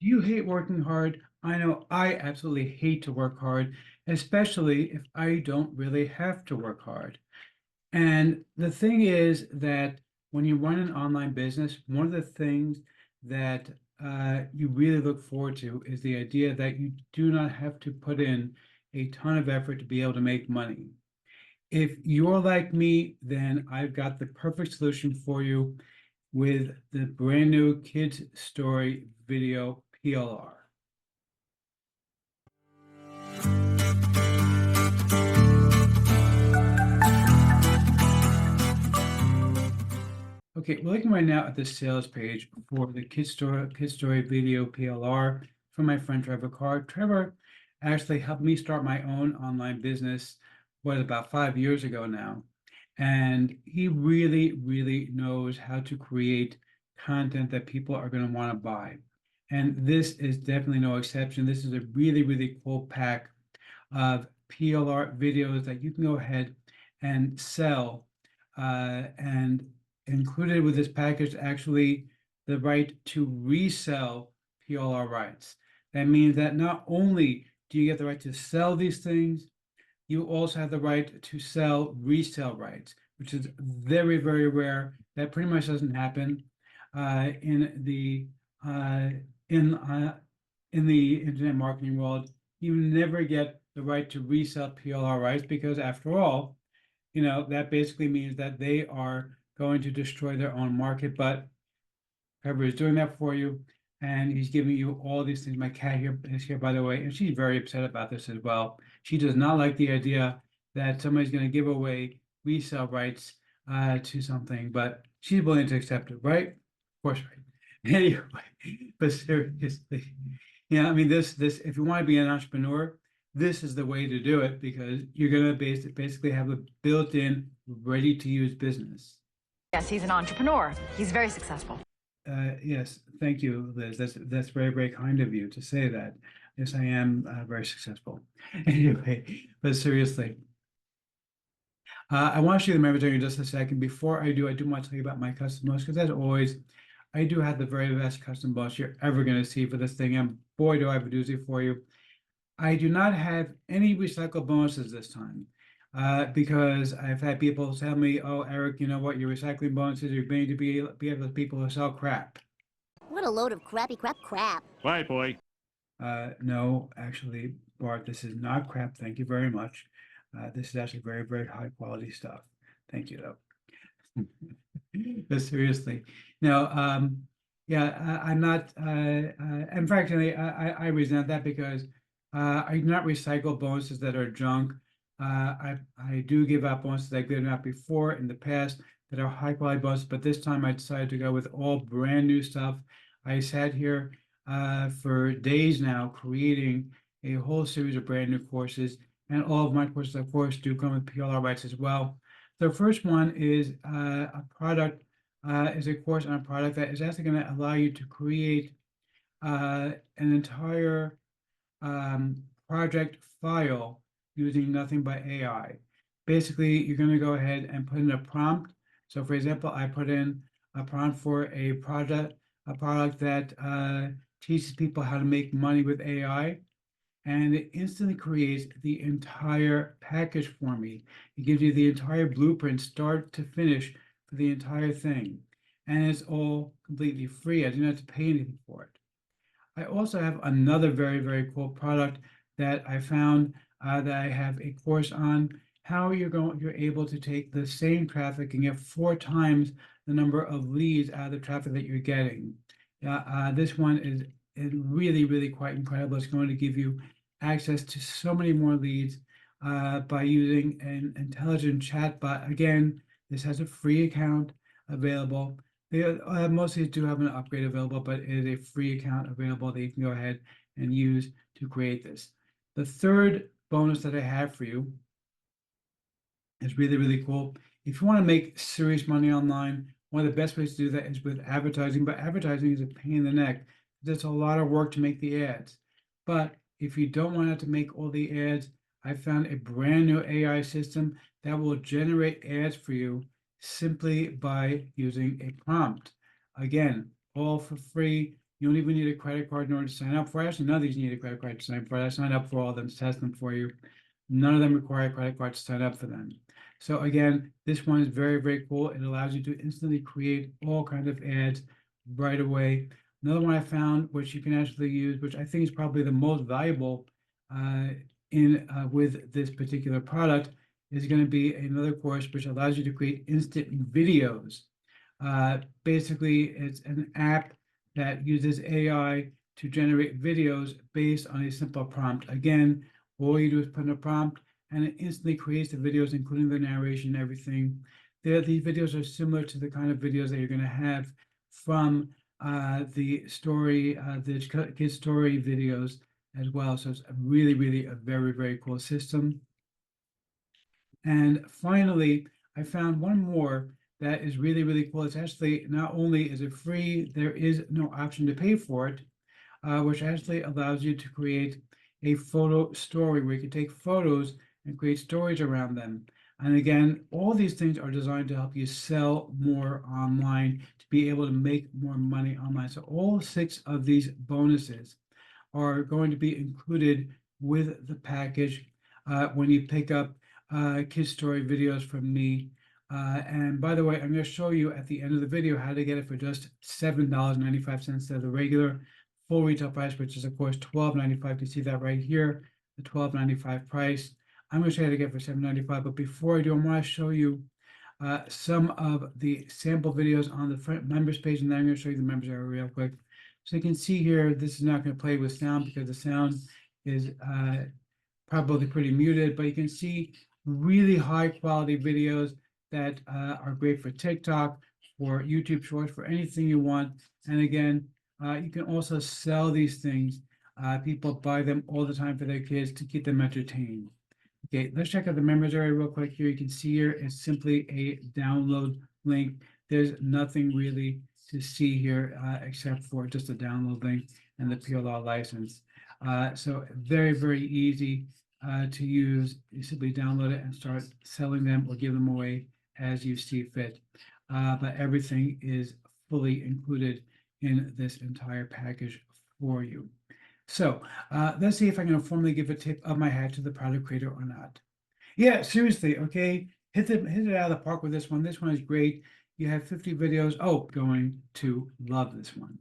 Do you hate working hard? I know I absolutely hate to work hard, especially if I don't really have to work hard. And the thing is that when you run an online business, one of the things that you really look forward to is the idea that you do not have to put in a ton of effort to be able to make money. If you're like me, then I've got the perfect solution for you with the brand new Kids Story Video PLR. Okay, we're looking right now at the sales page for the Kid Story Video PLR from my friend Trevor Carr. Trevor actually helped me start my own online business, about 5 years ago now. And he really, really knows how to create content that people are going to want to buy. And this is definitely no exception. This is a really, really cool pack of PLR videos that you can go ahead and sell. And included with this package, actually, the right to resell PLR rights. That means that not only do you get the right to sell these things, you also have the right to sell resale rights, which is very, very rare. That pretty much doesn't happen in the uh, in uh, in the internet marketing world. You never get the right to resell PLR rights because, after all, that basically means that they are going to destroy their own market. But Trevor is doing that for you, and he's giving you all these things. My cat here is here, by the way, and she's very upset about this as well. She does not like the idea that somebody's going to give away resale rights to something, but she's willing to accept it, right? Of course, right. Anyway, but seriously, yeah, I mean, this, if you want to be an entrepreneur, this is the way to do it because you're going to basically have a built-in, ready-to-use business. Yes, he's an entrepreneur. He's very successful. Yes, thank you, Liz. That's very, very kind of you to say that. Yes, I am very successful. Anyway, but seriously, I want to show you the member in just a second. Before I do want to tell you about my custom bonus because, as always, I do have the very best custom bonus you're ever going to see for this thing, and boy, do I have a doozy for you. I do not have any recycle bonuses this time. Because I've had people tell me, "Oh, Eric, you know what? Your recycling bonuses are going to be able to people who sell crap." What a load of crappy crap. Bye, boy. No, actually, Bart, this is not crap. Thank you very much. This is actually very, very high quality stuff. Thank you, though. But seriously, no, yeah, I'm not. In fact, I resent that because I do not recycle bonuses that are junk. I do give out bonuses I've given out before in the past that are high quality bonuses, but this time I decided to go with all brand new stuff. I sat here for days now creating a whole series of brand new courses, and all of my courses, of course, do come with PLR rights as well. The first one is is a course on a product that is actually going to allow you to create an entire project file using nothing but AI. Basically, you're going to go ahead and put in a prompt. So, for example, I put in a prompt for a product that teaches people how to make money with AI, and it instantly creates the entire package for me. It gives you the entire blueprint, start to finish, for the entire thing, and it's all completely free. I do not have to pay anything for it. I also have another very, very cool product that I found that I have a course on how you're able to take the same traffic and get 4 times the number of leads out of the traffic that you're getting. This one is really, really quite incredible. It's going to give you access to so many more leads by using an intelligent chatbot. Again, this has a free account available. They mostly do have an upgrade available, but it is a free account available that you can go ahead and use to create this. The third bonus that I have for you is really, really cool. If you want to make serious money online, one of the best ways to do that is with advertising, but advertising is a pain in the neck. There's a lot of work to make the ads. But if you don't want to have to make all the ads, I found a brand new AI system that will generate ads for you simply by using a prompt. Again, all for free. You don't even need a credit card in order to sign up for it. Actually, none of these need a credit card to sign up for it. I signed up for all of them to test them for you. None of them require a credit card to sign up for them. So again, this one is very, very cool. It allows you to instantly create all kinds of ads right away. Another one I found, which you can actually use, which I think is probably the most valuable with this particular product, is going to be another course which allows you to create instant videos. Basically, it's an app that uses AI to generate videos based on a simple prompt. Again, all you do is put in a prompt and it instantly creates the videos, including the narration and everything. These videos are similar to the kind of videos that you're going to have from the kids story videos as well. So it's really, really a very, very cool system. And finally, I found one more that is really, really cool. It's actually, not only is it free, there is no option to pay for it, which actually allows you to create a photo story where you can take photos and create stories around them. And again, all these things are designed to help you sell more online, to be able to make more money online. So all 6 of these bonuses are going to be included with the package when you pick up kids story videos from me. And by the way, I'm going to show you at the end of the video how to get it for just $7.95 instead of the regular full retail price, which is of course $12.95. You see that right here, the $12.95 price. I'm going to show you how to get it for $7.95. But before I do, I want to show you some of the sample videos on the front members page, and then I'm going to show you the members area real quick. So you can see here, this is not going to play with sound because the sound is probably pretty muted, but you can see really high quality videos that are great for TikTok, for YouTube Shorts, for anything you want. And again, you can also sell these things. People buy them all the time for their kids to keep them entertained. Okay, let's check out the members area real quick here. You can see here it's simply a download link. There's nothing really to see here except for just a download link and the PLR license. So very, very easy to use. You simply download it and start selling them or give them away as you see fit. But everything is fully included in this entire package for you. So let's see if I can formally give a tip of my hat to the product creator or not. Yeah, seriously, okay. Hit it out of the park with this one. This one is great. You have 50 videos. Oh, going to love this one.